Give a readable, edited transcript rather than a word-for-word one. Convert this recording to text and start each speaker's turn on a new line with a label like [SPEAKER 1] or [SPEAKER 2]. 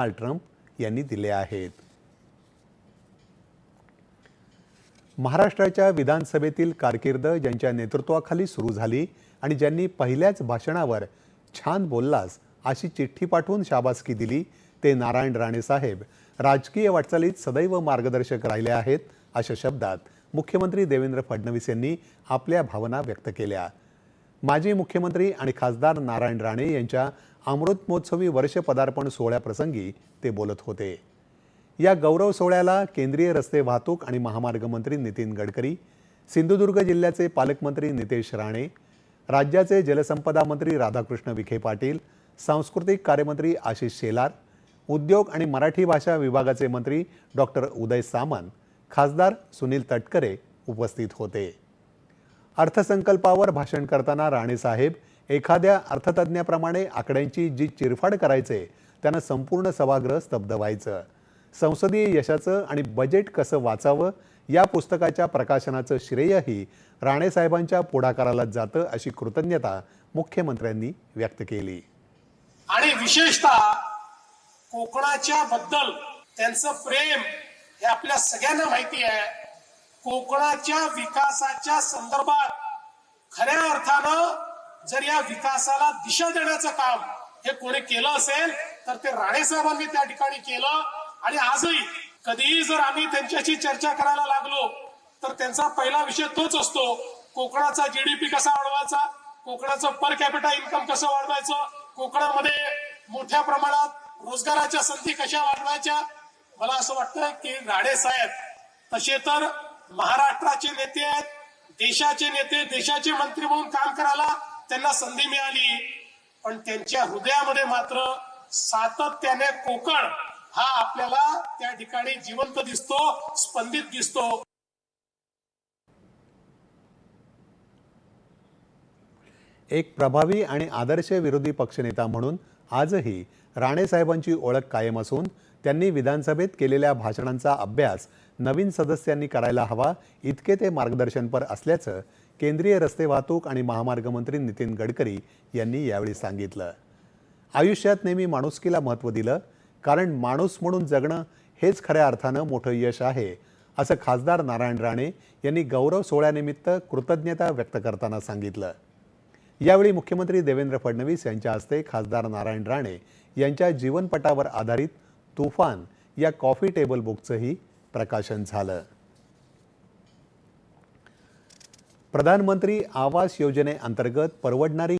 [SPEAKER 1] Donald Trump यांनी दिले आहेत। महाराष्ट्राच्या विधानसभेतील कारकीर्द ज्यांच्या नेतृत्वाखाली सुरू झाली आणि ज्यांनी पहिल्याच भाषणावर छान बोललास अशी चिठ्ठी पाठवून शाबासकी दिली ते नारायण राणे साहेब राजकीय वाटचालीत सदैव मार्गदर्शक राहिले आहेत, अशा शब्दात मुख्यमंत्री देवेंद्र फडणवीस यांनी आपल्या भावना व्यक्त केल्या। माजी मुख्यमंत्री आणि खासदार नारायण राणे यांच्या अमृत महोत्सवी वर्ष पदार्पण सोहळ्याप्रसंगी ते बोलत होते। या गौरव सोहळ्याला केंद्रीय रस्ते वाहतूक आणि महामार्ग मंत्री नितीन गडकरी, सिंधुदुर्ग जिल्ह्याचे पालकमंत्री नितेश राणे, राज्याचे जलसंपदा मंत्री राधाकृष्ण विखे पाटील, सांस्कृतिक कार्यमंत्री आशिष शेलार, उद्योग आणि मराठी भाषा विभागाचे मंत्री डॉक्टर उदय सामंत, खासदार सुनील तटकरे उपस्थित होते। अर्थसंकल्पावर भाषण करताना राणे साहेब एखाद्या अर्थतज्ञाप्रमाणे आकड्यांची जी चिरफाड करायचे त्यांना संपूर्ण सभागृह स्तब्ध व्हायचं। संसदीय यशाचं आणि बजेट कसं वाचावं या पुस्तकाच्या प्रकाशनाचं श्रेयही राणे साहेबांच्या पुढाकाराला जातं, अशी कृतज्ञता मुख्यमंत्र्यांनी व्यक्त केली।
[SPEAKER 2] आणि विशेषतः कोकणाच्या बद्दल त्यांचं प्रेम हे आपल्या सगळ्यांना माहिती आहे। कोकणाच्या विकासाच्या संदर्भात खऱ्या अर्थानं जर या विकासाला दिशा देण्याचं काम हे कोणी केलं असेल तर ते राणे साहेबांनी त्या ठिकाणी केलं। आणि आजही कधीही जर आम्ही त्यांच्याशी चर्चा करायला लागलो तर त्यांचा पहिला विषय तोच असतो, कोकणाचा जीडीपी कसा वाढवायचा, कोकणाचं पर कॅपिटा इन्कम कसं वाढवायचं, कोकणामध्ये मोठ्या प्रमाणात रोजगाराच्या संधी कशा वाढवायच्या। मला असं वाटतं की राणे साहेब तसे तर महाराष्ट्राचे नेते आहेत, देशाचे नेते, देशाचे मंत्री म्हणून काम करायला त्यांना संधी मिळाली, पण त्यांच्या हृदयामध्ये मात्र सातत्याने कोकण हा आपल्याला त्या ठिकाणी जिवंत दिसतो, स्पंदित दिसतो।
[SPEAKER 1] एक प्रभावी आणि आदर्श विरोधी पक्षनेता म्हणून आजही राणे साहेबांची ओळख कायम असून त्यांनी विधानसभेत केलेल्या भाषणांचा अभ्यास नवीन सदस्यांनी करायला हवा, इतके ते मार्गदर्शनपर असल्याचं केंद्रीय रस्ते वाहतूक आणि महामार्ग मंत्री नितीन गडकरी यांनी यावेळी सांगितलं। आयुष्यात नेहमी माणुसकीला महत्त्व दिलं, कारण माणूस म्हणून जगणं हेच खऱ्या अर्थानं मोठं यश आहे, असं खासदार नारायण राणे यांनी गौरव सोहळ्यानिमित्त कृतज्ञता व्यक्त करताना सांगितलं। यावेळी मुख्यमंत्री देवेंद्र फडणवीस यांच्या हस्ते खासदार नारायण राणे यांच्या जीवनपटावर आधारित तुफान या कॉफी टेबल बुकचंही प्रकाशन झालं। प्रधानमंत्री आवास योजनेअंतर्गत परवडणारी